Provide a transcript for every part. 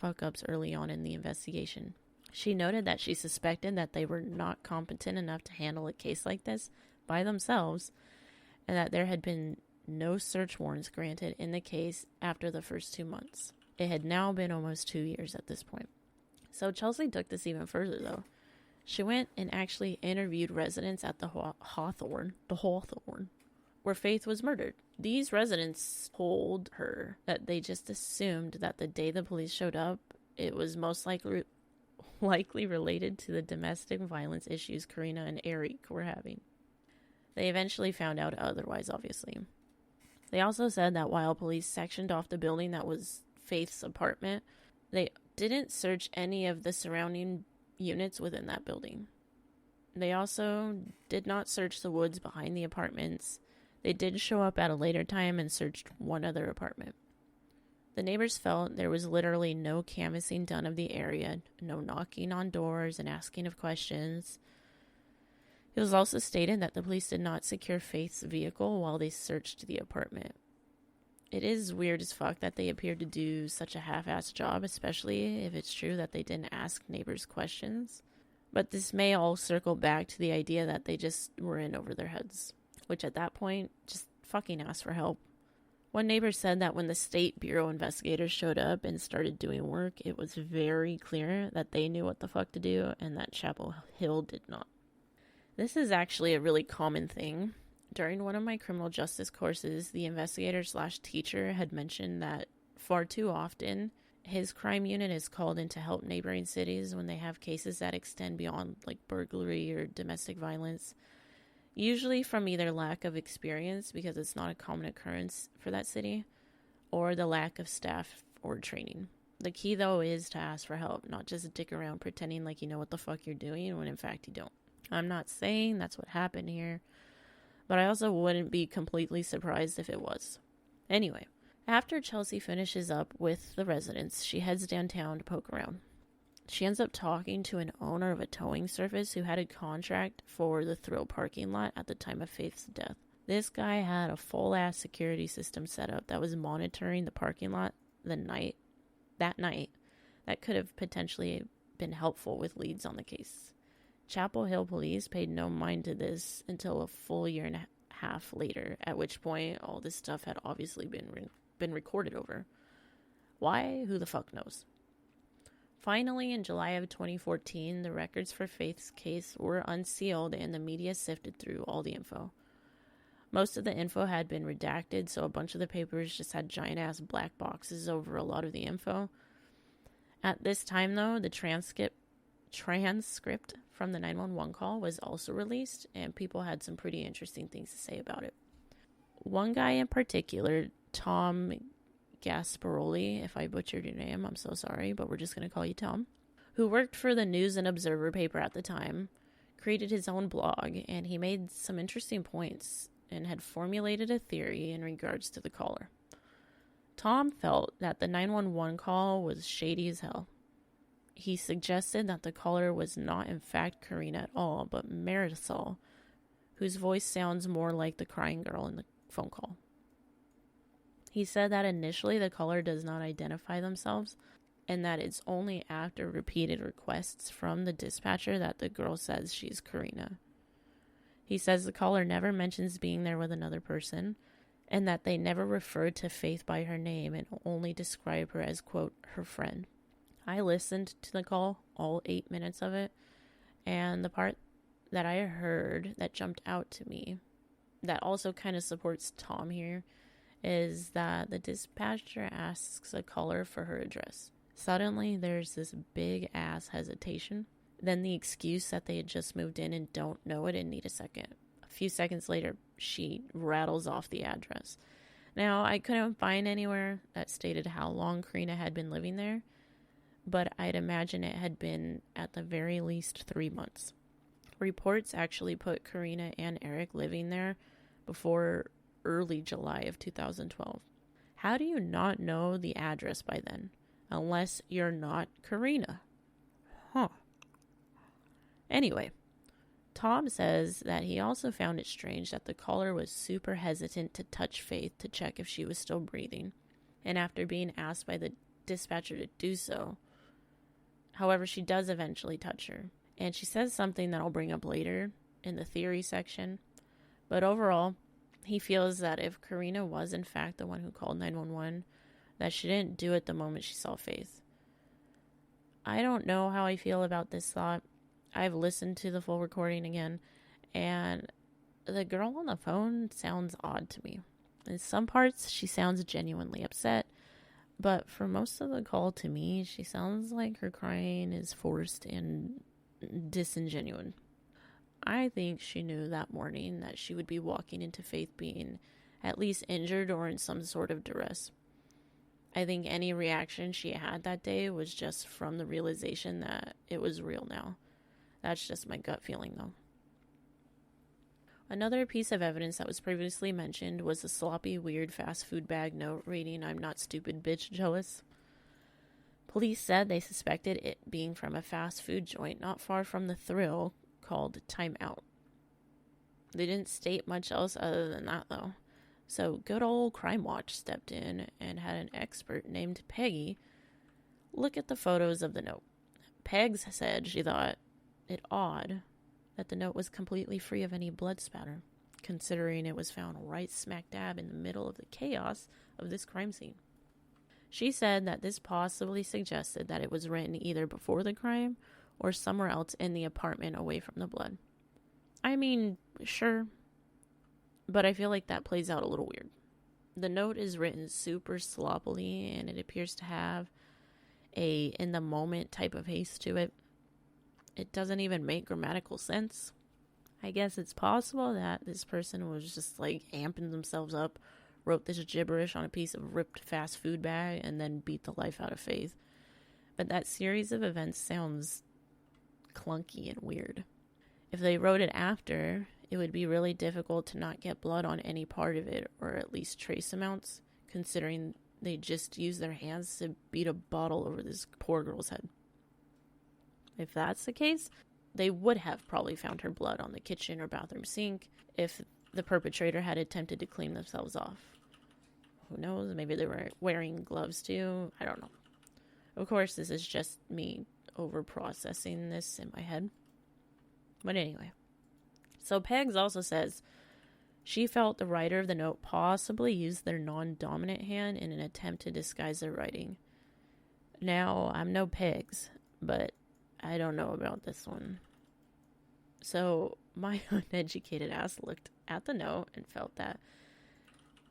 fuck-ups early on in the investigation. She noted that she suspected that they were not competent enough to handle a case like this by themselves, and that there had been no search warrants granted in the case after the first 2 months. It had now been almost 2 years at this point. So Chelsea took this even further, though. She went and actually interviewed residents at the Hawthorne, where Faith was murdered. These residents told her that they just assumed that the day the police showed up, it was most likely related to the domestic violence issues Karina and Eric were having. They eventually found out otherwise, obviously. They also said that while police sectioned off the building that was Faith's apartment, they didn't search any of the surrounding units within that building. They also did not search the woods behind the apartments. They did show up at a later time and searched one other apartment. The neighbors felt there was literally no canvassing done of the area, no knocking on doors and asking of questions. It was also stated that the police did not secure Faith's vehicle while they searched the apartment. It is weird as fuck that they appeared to do such a half-assed job, especially if it's true that they didn't ask neighbors questions. But this may all circle back to the idea that they just were in over their heads, which at that point, just fucking asked for help. One neighbor said that when the State Bureau investigators showed up and started doing work, it was very clear that they knew what the fuck to do and that Chapel Hill did not. This is actually a really common thing. During one of my criminal justice courses, the investigator/teacher had mentioned that far too often, his crime unit is called in to help neighboring cities when they have cases that extend beyond like burglary or domestic violence, usually from either lack of experience because it's not a common occurrence for that city, or the lack of staff or training. The key though is to ask for help, not just dick around pretending like you know what the fuck you're doing when in fact you don't. I'm not saying that's what happened here, but I also wouldn't be completely surprised if it was. Anyway, after Chelsea finishes up with the residents, she heads downtown to poke around. She ends up talking to an owner of a towing service who had a contract for the Thrill parking lot at the time of Faith's death. This guy had a full-ass security system set up that was monitoring the parking lot that night that could have potentially been helpful with leads on the case. Chapel Hill police paid no mind to this until a full year and a half later, at which point all this stuff had obviously been recorded over. Why? Who the fuck knows? Finally, in July of 2014, the records for Faith's case were unsealed and the media sifted through all the info. Most of the info had been redacted, so a bunch of the papers just had giant-ass black boxes over a lot of the info. At this time, though, the transcript from the 911 call was also released, and people had some pretty interesting things to say about it. One guy in particular, Tom Gasparoli, if I butchered your name, I'm so sorry, but we're just going to call you Tom, who worked for the News and Observer paper at the time, created his own blog, and he made some interesting points and had formulated a theory in regards to the caller. Tom felt that the 911 call was shady as hell. He suggested that the caller was not in fact Karina at all, but Marisol, whose voice sounds more like the crying girl in the phone call. He said that initially the caller does not identify themselves, and that it's only after repeated requests from the dispatcher that the girl says she's Karina. He says the caller never mentions being there with another person, and that they never referred to Faith by her name and only describe her as, quote, her friend. I listened to the call, all 8 minutes of it, and the part that I heard that jumped out to me, that also kind of supports Tom here, is that the dispatcher asks the caller for her address. Suddenly, there's this big-ass hesitation. Then the excuse that they had just moved in and don't know it and need a second. A few seconds later, she rattles off the address. Now, I couldn't find anywhere that stated how long Karina had been living there, but I'd imagine it had been at the very least 3 months. Reports actually put Karina and Eric living there before early July of 2012. How do you not know the address by then? Unless you're not Karina. Huh. Anyway, Tom says that he also found it strange that the caller was super hesitant to touch Faith to check if she was still breathing. And after being asked by the dispatcher to do so. However, she does eventually touch her, and she says something that I'll bring up later in the theory section. But overall, he feels that if Karina was in fact the one who called 911, that she didn't do it the moment she saw Faith. I don't know how I feel about this thought. I've listened to the full recording again, and the girl on the phone sounds odd to me. In some parts, she sounds genuinely upset, but for most of the call to me, she sounds like her crying is forced and disingenuine. I think she knew that morning that she would be walking into Faith being at least injured or in some sort of duress. I think any reaction she had that day was just from the realization that it was real now. That's just my gut feeling, though. Another piece of evidence that was previously mentioned was the sloppy, weird fast food bag note reading, "I'm not stupid, bitch, jealous." Police said they suspected it being from a fast food joint not far from the Thrill called Time Out. They didn't state much else other than that, though. So good old Crime Watch stepped in and had an expert named Peggy look at the photos of the note. Pegs said she thought it odd that the note was completely free of any blood spatter, considering it was found right smack dab in the middle of the chaos of this crime scene. She said that this possibly suggested that it was written either before the crime or somewhere else in the apartment away from the blood. I mean, sure, but I feel like that plays out a little weird. The note is written super sloppily, and it appears to have a in-the-moment type of haste to it. It doesn't even make grammatical sense. I guess it's possible that this person was just like amping themselves up, wrote this gibberish on a piece of ripped fast food bag, and then beat the life out of Faith. But that series of events sounds clunky and weird. If they wrote it after, it would be really difficult to not get blood on any part of it, or at least trace amounts, considering they just used their hands to beat a bottle over this poor girl's head. If that's the case, they would have probably found her blood on the kitchen or bathroom sink if the perpetrator had attempted to clean themselves off. Who knows? Maybe they were wearing gloves too. I don't know. Of course, this is just me over-processing this in my head. But anyway. So Pegs also says she felt the writer of the note possibly used their non-dominant hand in an attempt to disguise their writing. Now, I'm no Pegs, but I don't know about this one. So my uneducated ass looked at the note and felt that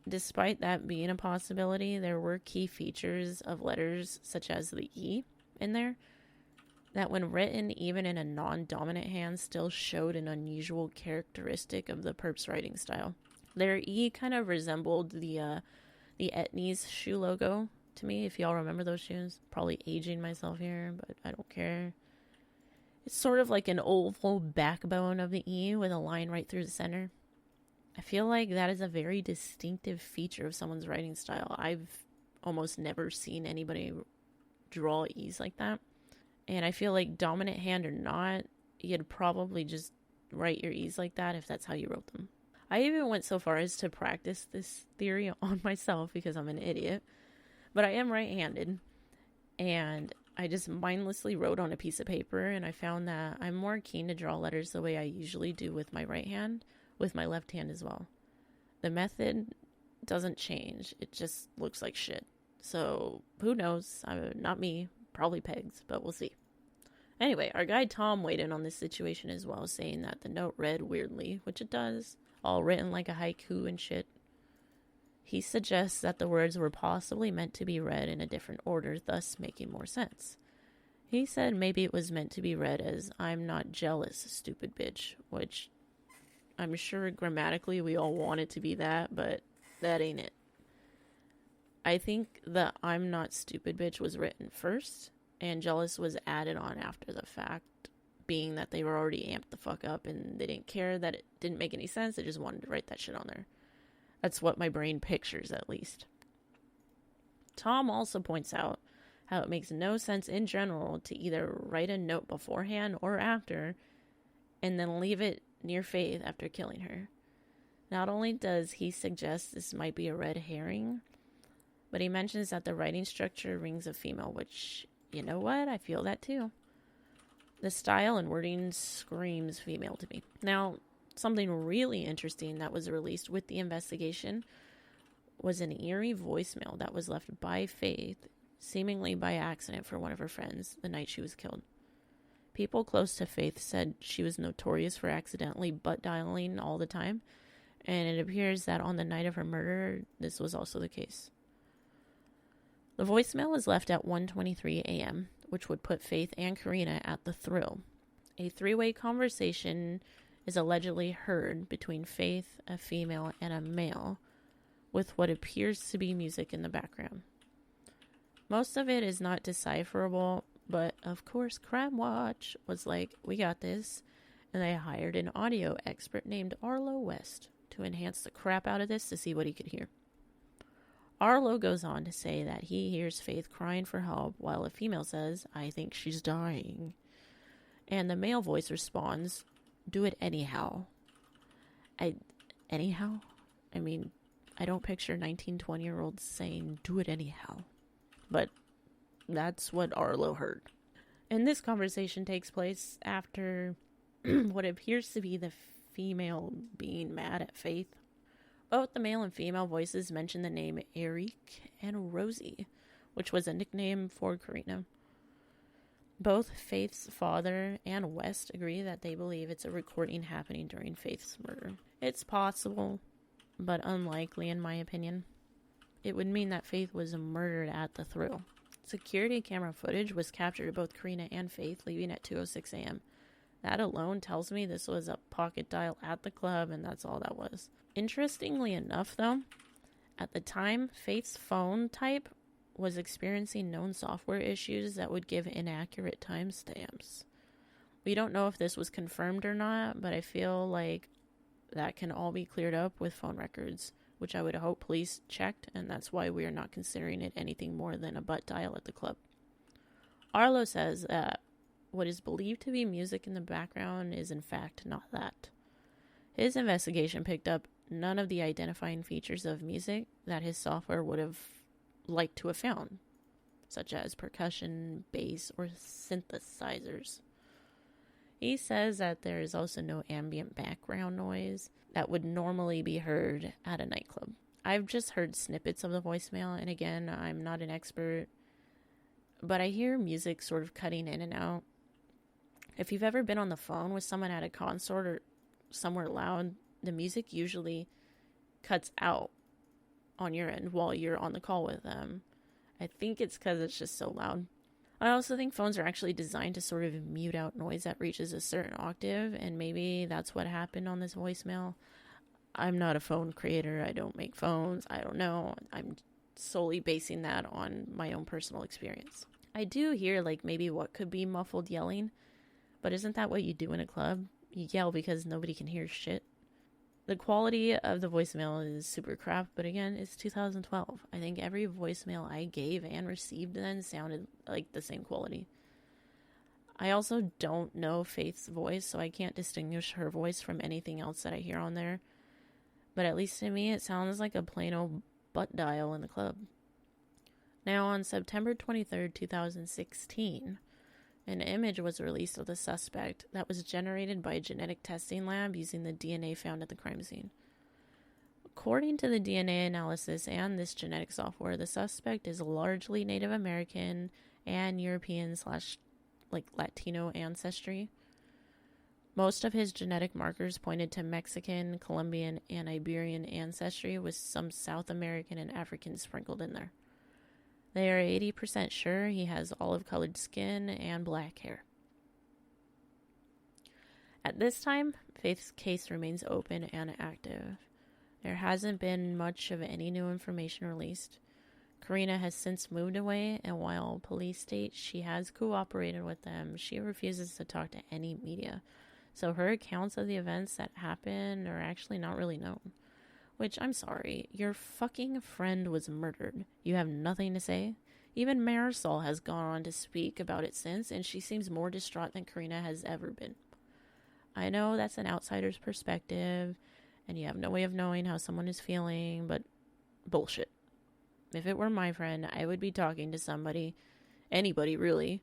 despite that being a possibility, there were key features of letters such as the E in there that when written even in a non-dominant hand still showed an unusual characteristic of the perp's writing style. Their E kind of resembled the Etnies shoe logo to me, if y'all remember those shoes. Probably aging myself here, but I don't care. It's sort of like an oval backbone of the E with a line right through the center. I feel like that is a very distinctive feature of someone's writing style. I've almost never seen anybody draw E's like that. And I feel like dominant hand or not, you'd probably just write your E's like that if that's how you wrote them. I even went so far as to practice this theory on myself because I'm an idiot. But I am right-handed. And I just mindlessly wrote on a piece of paper, and I found that I'm more keen to draw letters the way I usually do with my right hand, with my left hand as well. The method doesn't change. It just looks like shit. So, who knows? Not me. Probably Pegs, but we'll see. Anyway, our guy Tom weighed in on this situation as well, saying that the note read weirdly, which it does, all written like a haiku and shit. He suggests that the words were possibly meant to be read in a different order, thus making more sense. He said maybe it was meant to be read as, "I'm not jealous, stupid bitch," which I'm sure grammatically we all want it to be that, but that ain't it. I think the "I'm not stupid bitch" was written first, and jealous was added on after the fact, being that they were already amped the fuck up and they didn't care that it didn't make any sense, they just wanted to write that shit on there. That's what my brain pictures, at least. Tom also points out how it makes no sense in general to either write a note beforehand or after, and then leave it near Faith after killing her. Not only does he suggest this might be a red herring, But he mentions that the writing structure rings a female, which, you know what? I feel that too. The style and wording screams female to me. Now, something really interesting that was released with the investigation was an eerie voicemail that was left by Faith, seemingly by accident, for one of her friends the night she was killed. People close to Faith said she was notorious for accidentally butt dialing all the time, and it appears that on the night of her murder, this was also the case. The voicemail was left at 1:23 a.m., which would put Faith and Karina at the thrill. A three-way conversation is allegedly heard between Faith, a female, and a male, with what appears to be music in the background. Most of it is not decipherable, but of course Crime Watch was like, we got this, and they hired an audio expert named Arlo West to enhance the crap out of this to see what he could hear. Arlo goes on to say that he hears Faith crying for help, while a female says, I think she's dying. And the male voice responds, do it anyhow. Anyhow? I mean, I don't picture 19, 20-year-olds saying, do it anyhow. But that's what Arlo heard. And this conversation takes place after what appears to be the female being mad at Faith. Both the male and female voices mention the name Eric and Rosie, which was a nickname for Karina. Both Faith's father and West agree that they believe it's a recording happening during Faith's murder. It's possible, but unlikely in my opinion. It would mean that Faith was murdered at the thrill. Security camera footage was captured of both Karina and Faith leaving at 2:06 a.m. That alone tells me this was a pocket dial at the club, and that's all that was. Interestingly enough, though, at the time, Faith's phone type was experiencing known software issues that would give inaccurate timestamps. We don't know if this was confirmed or not, but I feel like that can all be cleared up with phone records, which I would hope police checked, and that's why we are not considering it anything more than a butt dial at the club. Arlo says that what is believed to be music in the background is in fact not that. His investigation picked up none of the identifying features of music that his software would have liked to have found, such as percussion, bass, or synthesizers. He says that there is also no ambient background noise that would normally be heard at a nightclub. I've just heard snippets of the voicemail, and again, I'm not an expert, but I hear music sort of cutting in and out. If you've ever been on the phone with someone at a concert or somewhere loud, the music usually cuts out on your end while you're on the call with them. I think it's because it's just so loud. I also think phones are actually designed to sort of mute out noise that reaches a certain octave, and maybe that's what happened on this voicemail. I'm not a phone creator. I don't make phones. I don't know. I'm solely basing that on my own personal experience. I do hear like maybe what could be muffled yelling, but isn't that what you do in a club? You yell because nobody can hear shit. The quality of the voicemail is super crap, but again, it's 2012. I think every voicemail I gave and received then sounded like the same quality. I also don't know Faith's voice, so I can't distinguish her voice from anything else that I hear on there. But at least to me, it sounds like a plain old butt dial in the club. Now, on September 23rd, 2016, an image was released of the suspect that was generated by a genetic testing lab using the DNA found at the crime scene. According to the DNA analysis and this genetic software, the suspect is largely Native American and European / Latino ancestry. Most of his genetic markers pointed to Mexican, Colombian, and Iberian ancestry, with some South American and African sprinkled in there. They are 80% sure he has olive-colored skin and black hair. At this time, Faith's case remains open and active. There hasn't been much of any new information released. Karina has since moved away, and while police state she has cooperated with them, she refuses to talk to any media. So her accounts of the events that happened are actually not really known. Which, I'm sorry, your fucking friend was murdered. You have nothing to say? Even Marisol has gone on to speak about it since, and she seems more distraught than Karina has ever been. I know that's an outsider's perspective, and you have no way of knowing how someone is feeling, but bullshit. If it were my friend, I would be talking to somebody, anybody really,